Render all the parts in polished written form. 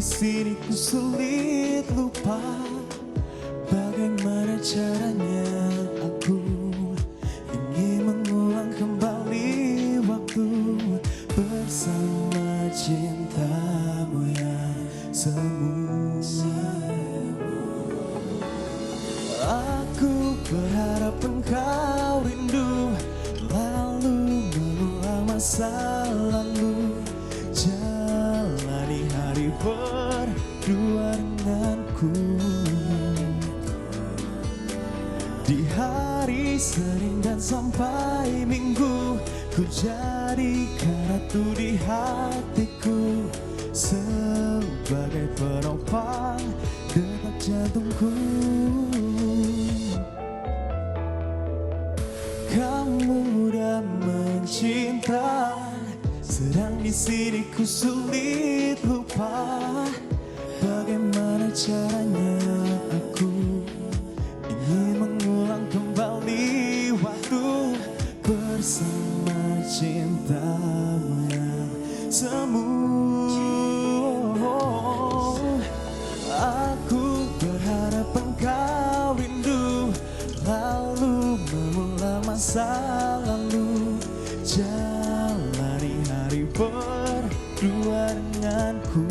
sini ku sulit lupa. Bagaimana caranya aku ingin mengulang kembali waktu bersama cintamu yang semu. Aku berharap engkau rindu, lalu mengulang masa lalu. Jalani hari berdua denganku. Di hari Senin dan sampai Minggu, ku jadikan ratu di hatiku, sebagai penopang detak jantungku. Kamu mudah mencinta, sedang di sini ku sulit lupa. Bagaimana caranya aku ingin mengulang kembali waktu bersama cintamu yang semu. Aku berharap engkau rindu, lalu mengulang masa lalu. Jalani hari berdua denganku.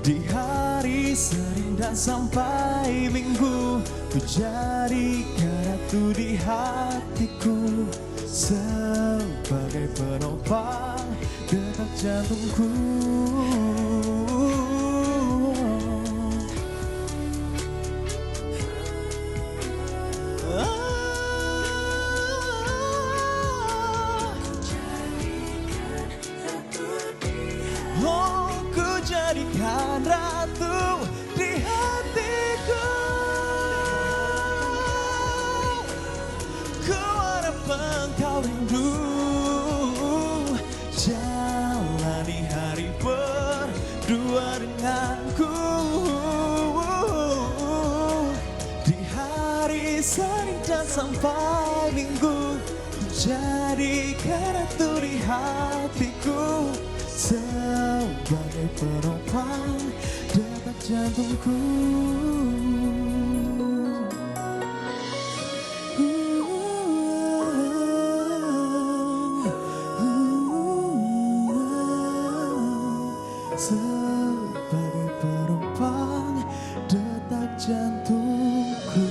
Di hari Senin dan sampai Minggu, ku jadikan ratu di hatiku, sebagai penopang detak jantungku. Oh, ku jadikan ratu di hatiku. Ku harap engkau rindu, jalani hari berdua denganku. Di hari Senin dan sampai Minggu, ku jadikan ratu di hatiku, sebagai penopang detak jantungku. Sebagai penopang detak jantungku.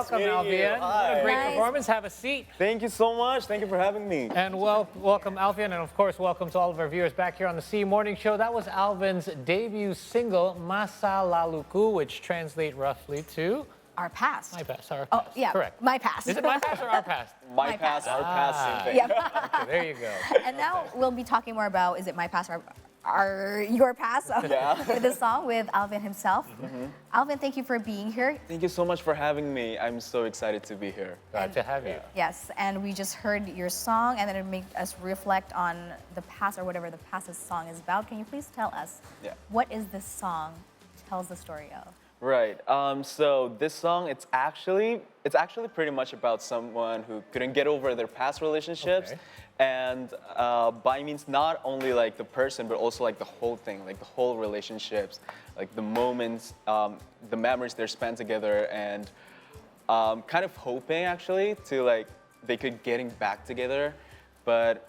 Welcome, Alvin. What a great performance. Have a seat. Thank you so much. Thank you for having me. And welcome, Alvin. And of course, welcome to all of our viewers back here on the C Morning Show. That was Alvin's debut single, Masa Laluku, which translate roughly to... Our past. My past, our Oh, past. yeah. Correct. My past. Is it my past or our past? My past, our past, same thing. Yeah. Okay, there you go. And now we'll be talking more about, is it my past or your past? With this song with Alvin himself. Alvin, thank you for being here. Thank you so much for having me. I'm so excited to be here. Glad to have you. Yes, and we just heard your song, and then it made us reflect on the past or whatever the past song is about. Can you please tell us what is this song tells the story of? Right. So this song, it's actually pretty much about someone who couldn't get over their past relationships, and by means not only like the person, but also like the whole thing, like the whole relationships, like the moments, the memories they're spent together, and kind of hoping actually to like they could getting back together, but.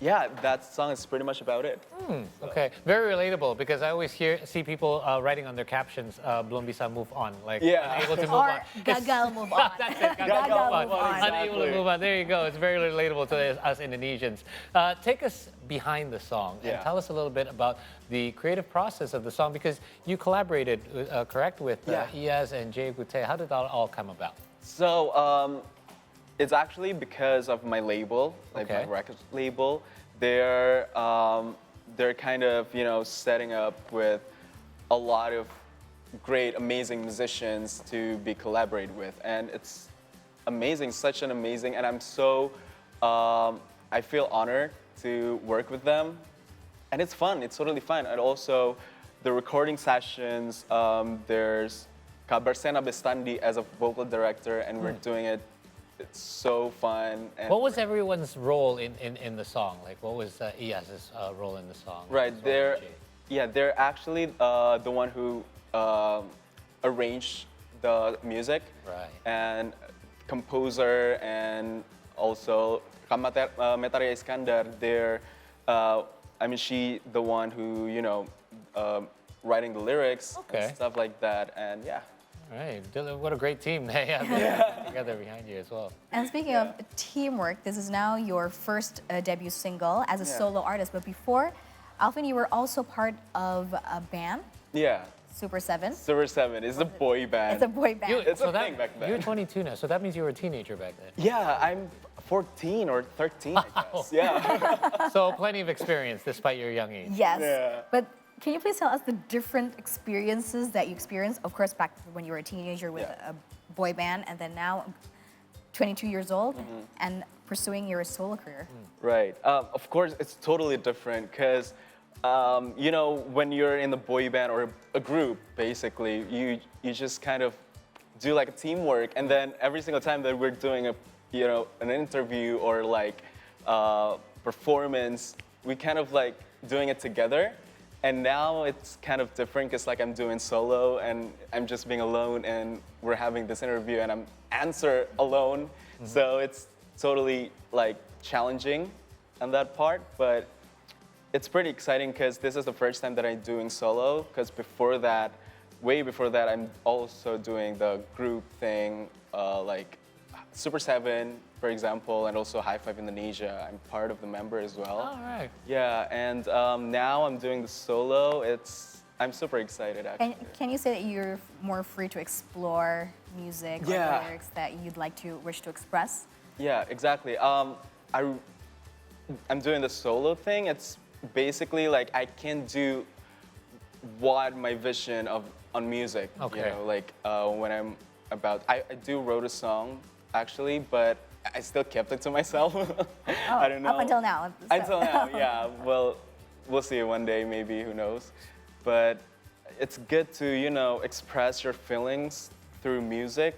Yeah, that song is pretty much about it. Okay, very relatable because I always see people writing on their captions, "Belum bisa move on," like unable to move or on. gagal move on. That's it, gagal move on. Unable to move on. There you go. It's very relatable to us Indonesians. Take us behind the song and tell us a little bit about the creative process of the song because you collaborated, correct, with Iyaz and Jay Gute. How did that all come about? So. It's actually because of my label, like my record label. They're kind of, you know, setting up with a lot of great, amazing musicians to be collaborated with, and it's amazing, such an amazing, and I'm so, I feel honored to work with them, and it's fun. It's totally fun, and also, the recording sessions. There's Kak Bersena Bestandi as a vocal director, and we're doing it. It's so fun. And What was everyone's role in the song? Like, what was Iyas's role in the song? right, as well, they're Jay? they're actually the one who arranged the music, Right. and composer, and also Metaria Iskandar. They're I mean, she the one who writing the lyrics Okay. and stuff like that, and yeah. Right. What a great team they have together behind you as well. And speaking of teamwork, this is now your first debut single as a Yeah. solo artist. But before, Alvin, you were also part of a band, Yeah. Super 7. Super 7 is a boy band. It's a boy band. It's a thing back then. You're 22 now, so that means you were a teenager back then. Yeah, I'm 14 or 13, I guess. Yeah. So plenty of experience despite your young age. Yes. Yeah. But can you please tell us the different experiences that you experienced? Of course, back when you were a teenager with Yeah. a boy band, and then now 22 years old Mm-hmm. and pursuing your solo career. Right. Of course, it's totally different because, when you're in the boy band or a group, basically, you just kind of do like a teamwork, and then every single time that we're doing an interview or like performance, we kind of like doing it together. And now it's kind of different because like I'm doing solo and I'm just being alone, and we're having this interview and I'm answer alone. So it's totally like challenging on that part, but it's pretty exciting because this is the first time that I'm doing solo, because way before that, I'm also doing the group thing, like Super 7, for example, and also High Five Indonesia. I'm part of the member as well. All right. Yeah, and now I'm doing the solo. I'm super excited, actually. And can you say that you're more free to explore music or Yeah. lyrics that you'd wish to express? Yeah, exactly. I'm doing the solo thing. It's basically like I can do what my vision on music. Okay. Like when I'm I do wrote a song actually, but I still kept it to myself. I don't know. Up until now. so- Until now, yeah. Well, we'll see one day, maybe, who knows. But it's good to, express your feelings through music,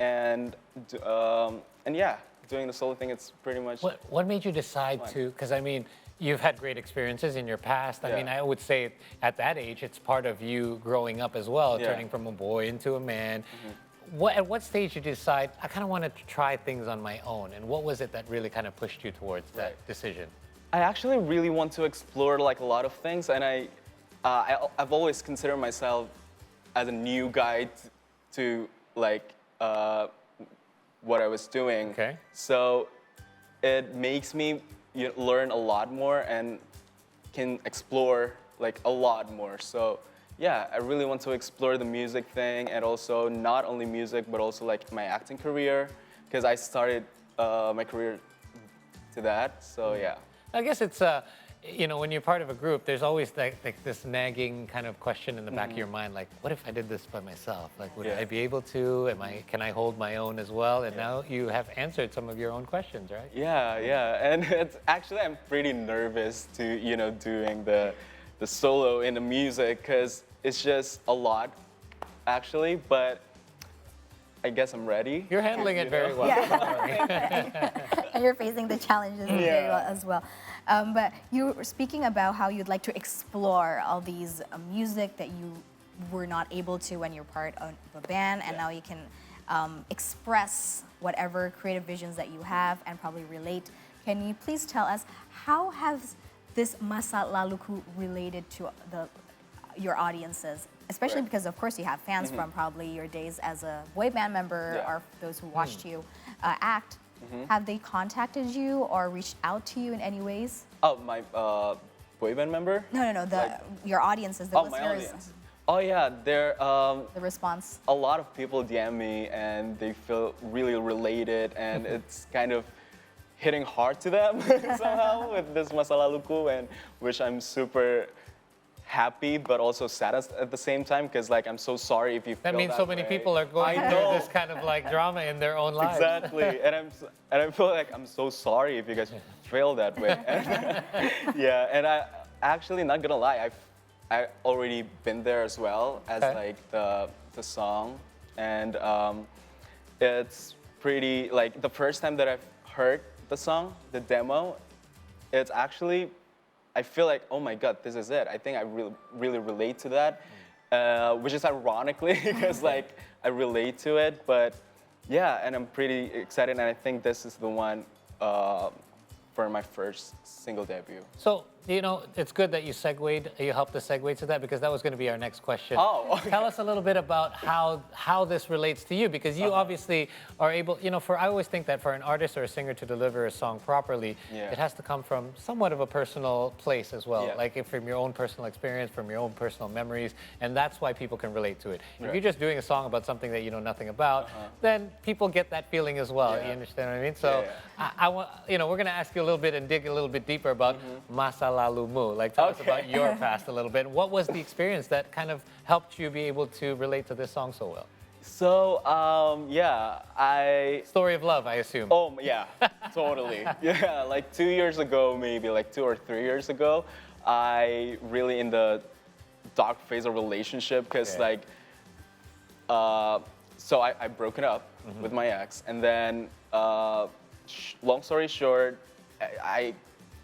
and yeah, doing the solo thing, it's pretty much. What made you decide to? Because I mean, you've had great experiences in your past. I Yeah. mean, I would say at that age, it's part of you growing up as well, Yeah. turning from a boy into a man. At what stage did you decide, I kind of wanted to try things on my own? And what was it that really kind of pushed you towards that Right. decision? I actually really want to explore like a lot of things, and I've always considered myself as a new guy to like what I was doing. Okay. So it makes me learn a lot more and can explore like a lot more. So yeah, I really want to explore the music thing, and also not only music but also like my acting career, because I started my career to that. So yeah. I guess it's, when you're part of a group, there's always like this nagging kind of question in the back of your mind, like, what if I did this by myself? Like, would Yeah. I be able to? Can I hold my own as well? And now you have answered some of your own questions, right? Yeah, and it's actually I'm pretty nervous to doing the solo in the music, because it's just a lot, actually. But I guess I'm ready. You're handling it very well. Yeah. Don't worry. And you're facing the challenges very well as well. But you were speaking about how you'd like to explore all these music that you were not able to when you're part of a band, and now you can express whatever creative visions that you have and probably relate. Can you please tell us, how has this Masa Laluku related to your audiences? Especially Right. because, of course, you have fans from probably your days as a boy band member, Yeah. or those who watched you act. Have they contacted you or reached out to you in any ways? Oh, my boy band member? No. Your audiences, the Oh, my listeners, audience. Oh yeah, there the response. a lot of people DM me and they feel really related, and it's kind of hitting hard to them somehow with this Masa Laluku, and which I'm super happy but also sad at the same time, because like I'm so sorry if you feel That means so many way. people are going I through know. this kind of like drama in their own lives. Exactly, and I feel like I'm so sorry if you guys feel that way. And, yeah, and I actually, not gonna lie, I already been there as well as Okay. like the song, and it's pretty like the first time that I've heard the song, the demo, it's actually I feel like, oh my God, this is it. I think I really relate to that, which is ironically because like I relate to it, but yeah, and I'm pretty excited, and I think this is the one for my first single debut. So, you know, it's good that you helped us segue to that, because that was going to be our next question. Oh, okay. Tell us a little bit about how this relates to you, because you obviously are able, you know, I always think that for an artist or a singer to deliver a song properly, Yeah. it has to come from somewhat of a personal place as well, Yeah. like from your own personal experience, from your own personal memories, and that's why people can relate to it. If Right. you're just doing a song about something that you know nothing about, then people get that feeling as well. Yeah. You understand what I mean? So I want, you know, we're going to ask you a little bit and dig a little bit deeper about Masa Laluku. Like, tell us about your past a little bit. What was the experience that kind of helped you be able to relate to this song so well? So Story of love, I assume. Oh yeah, totally. Yeah, like 2 years ago, maybe like 2 or 3 years ago, I really in the dark phase of relationship because Okay. like, so I broken up with my ex, and then long story short,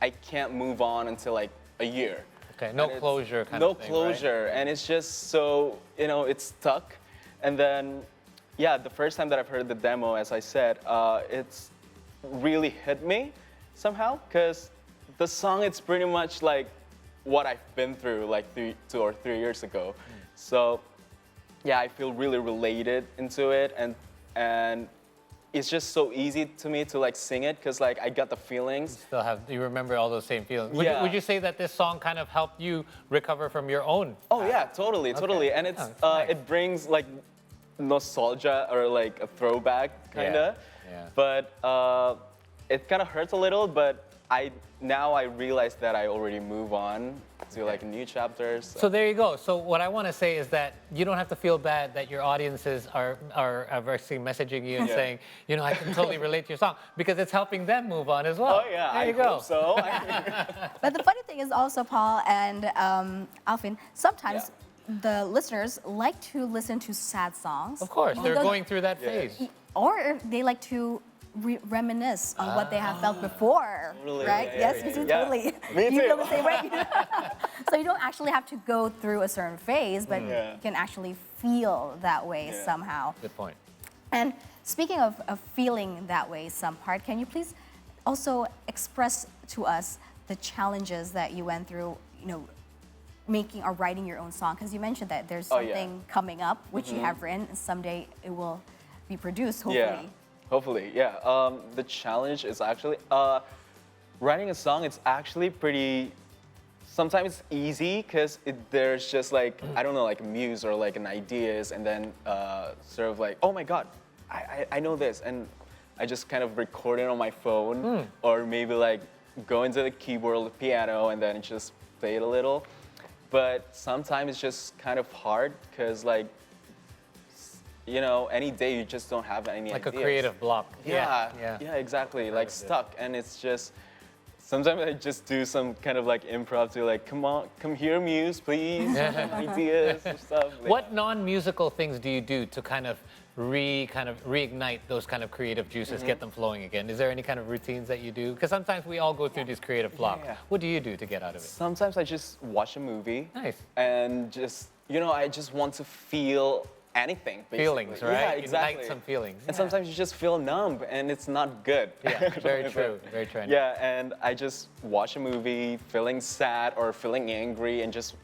I can't move on until like a year. Okay, no And it's- closure kind no of thing, closure, and it's just so, you know, it's stuck. And then, yeah, the first time that I've heard the demo, as I said, it's really hit me somehow, because the song, it's pretty much like what I've been through like 2 or 3 years ago. So, yeah, I feel really related into it, and it's just so easy to me to like sing it, because like I got the feelings. You remember all those same feelings. Yeah. Would you say that this song kind of helped you recover from your own? Oh yeah, totally, totally. And it's, it's nice. it brings like nostalgia or like a throwback kind of. Yeah. But it kind of hurts a little, but now I realize that I already move on to like new chapters. So there you go. So what I want to say is that you don't have to feel bad that your audiences are actually messaging you and Yeah. saying, you know, I can totally relate to your song, because it's helping them move on as well. Oh yeah, There I you go. hope so. But the funny thing is also, Paul and Alvin, sometimes the listeners like to listen to sad songs. Of course, they're Although- going through that phase. Or they like to reminisce on what they have felt before, Totally, right? yeah, yes, yeah, you do yeah. totally. Me You feel too. the same way. So you don't actually have to go through a certain phase, but Yeah. you can actually feel that way Yeah. somehow. Good point. And speaking of feeling that way some part, can you please also express to us the challenges that you went through, you know, making or writing your own song? Because you mentioned that there's Oh, yeah. something coming up which you have written, and someday it will be produced, hopefully. Yeah, hopefully, yeah. The challenge is actually writing a song. It's actually pretty. Sometimes it's easy because there's just like I don't know, like a muse or like an ideas, and then sort of like, oh my God, I know this, and I just kind of record it on my phone, or maybe like go into the keyboard or the piano and then just play it a little. But sometimes it's just kind of hard because like, you know, any day you just don't have any Like ideas. a creative block. Yeah, exactly. Like stuck, and it's just sometimes I just do some kind of like improv to like, come here, muse, please, ideas and stuff. What non-musical things do you do to kind of reignite those kind of creative juices, get them flowing again? Is there any kind of routines that you do? Because sometimes we all go through these creative blocks. Yeah. What do you do to get out of it? Sometimes I just watch a movie. Nice. And just, you know, I just want to feel anything, basically. Feelings, right? Yeah, exactly. Ignite some feelings. And sometimes you just feel numb, and it's not good. Yeah, very true, very true. Yeah, and I just watch a movie, feeling sad or feeling angry, and just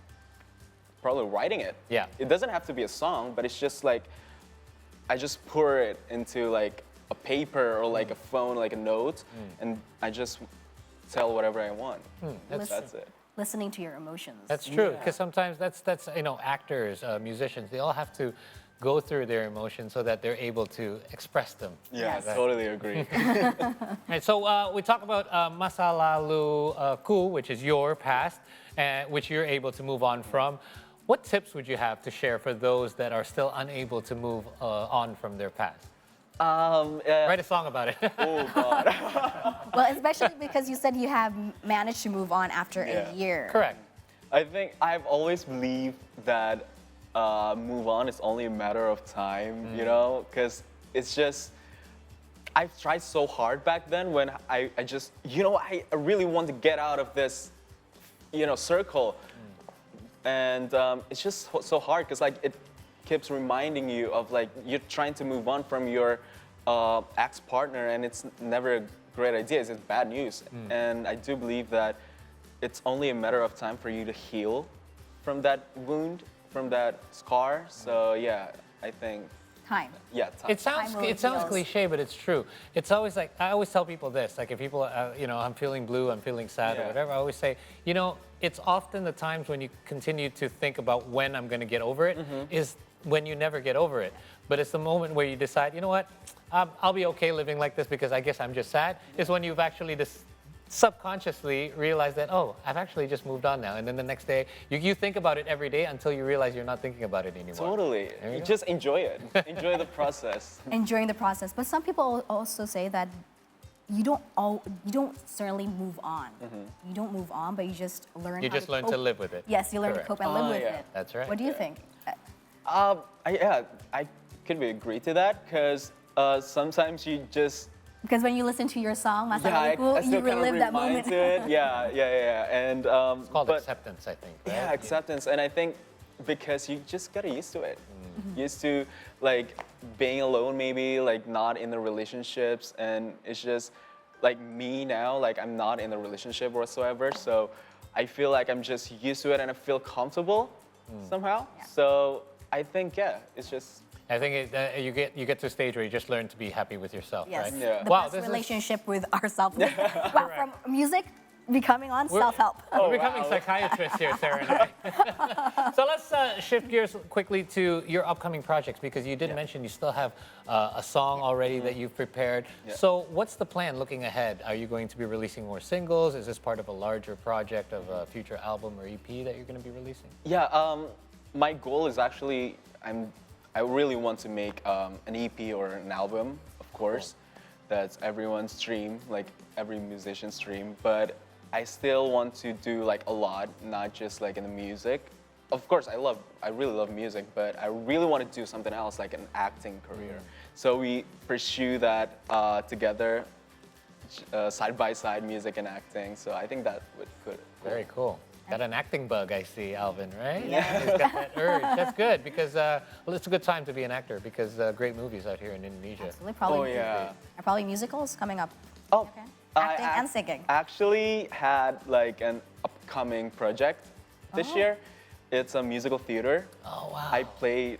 probably writing it. Yeah. It doesn't have to be a song, but it's just like, I just pour it into like a paper or like a phone, like a note, and I just tell whatever I want. That's it. Listening to your emotions. That's true, because sometimes that's you know, actors, musicians, they all have to go through their emotions so that they're able to express them. Yeah, Yes. totally agree. Right, so we talk about Masa Laluku, which is your past, which you're able to move on from. What tips would you have to share for those that are still unable to move on from their past? Write a song about it. Oh God. Well, especially because you said you have managed to move on after Yeah. a year. Correct. I think I've always believed that move on is only a matter of time, you know, because it's just, I've tried so hard back then when I just, you know, I really want to get out of this, you know, circle. And it's just so hard because like it keeps reminding you of like you're trying to move on from your ex-partner, and it's never a great idea. It's just bad news. And I do believe that it's only a matter of time for you to heal from that wound, from that scar. So yeah, I think. Time. Yeah, time. It sounds cliche, but it's true. It's always like, I always tell people this, like if people, you know, I'm feeling blue, I'm feeling sad or whatever, I always say, you know, it's often the times when you continue to think about when I'm going to get over it is when you never get over it. But it's the moment where you decide, you know what, I'll be okay living like this because I guess I'm just sad, is when you've actually subconsciously realize that, oh, I've actually just moved on now. And then the next day, you think about it every day until you realize you're not thinking about it anymore. Totally. You just enjoy it. Enjoy the process. Enjoying the process. But some people also say that you don't certainly move on. You don't move on, but you just learn You just learn to live with it. Yes, you learn to cope and live with it. That's right. What do you think? Yeah, I could agree to that because sometimes you just. Because when you listen to your song, Masa, I Laluku, still you kind of relive that moment. to it. Yeah. And it's called acceptance, I think. Right? Yeah, acceptance. And I think because you just got used to it. Used to like being alone, maybe like not in the relationships, and it's just like me now. Like I'm not in a relationship whatsoever, so I feel like I'm just used to it, and I feel comfortable somehow. Yeah. So I think it's just. I think you get to a stage where you just learn to be happy with yourself, Yes. right? Yeah. The Wow, best this is- relationship with ourselves. Wow, from music, becoming on self-help. We're becoming psychiatrists here, Sarah and I. So let's shift gears quickly to your upcoming projects, because you did mention you still have a song already that you've prepared. So what's the plan looking ahead? Are you going to be releasing more singles? Is this part of a larger project of a future album or EP that you're going to be releasing? Yeah, my goal is actually I really want to make an EP or an album, of course. That's everyone's dream, like every musician's dream. But I still want to do like a lot, not just like in the music. Of course, I really love music, but I really want to do something else, like an acting career. So we pursue that together, side by side, music and acting. So I think that would could. Very cool. Got an acting bug, I see, Alvin, right? Yeah. He's got that urge. That's good, because well, it's a good time to be an actor, because great movies out here in Indonesia. Absolutely, probably. Oh, yeah. Are probably musicals coming up. Oh, Okay. Acting and singing. Actually had like an upcoming project this year. It's a musical theater. Oh, wow. I played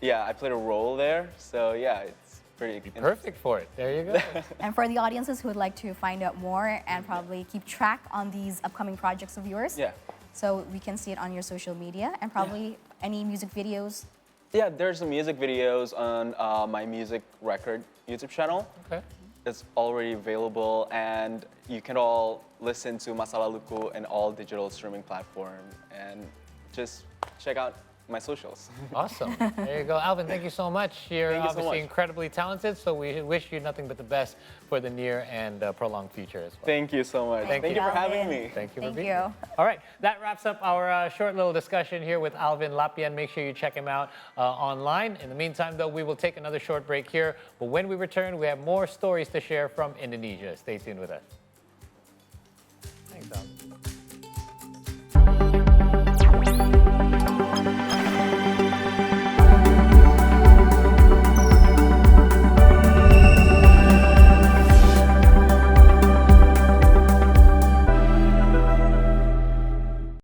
a role there. So yeah, it's pretty Perfect for it. There you go. And for the audiences who would like to find out more and probably keep track on these upcoming projects of yours, Yeah. so we can see it on your social media and probably any music videos. Yeah, there's some music videos on my music record YouTube channel. Okay. It's already available, and you can all listen to Masa Laluku and all digital streaming platform, and just check out my socials. Awesome. There you go. Alvin, thank you so much. You're Thank you so obviously much. incredibly talented, so we wish you nothing but the best for the near and prolonged future as well. Thank you so much. Thank Thank you. you for having Alvin. me. Thank you for Thank being you. here. All right, that wraps up our short little discussion here with Alvin Lapian. Make sure you check him out online. In the meantime, though, we will take another short break here. But when we return, we have more stories to share from Indonesia. Stay tuned with us.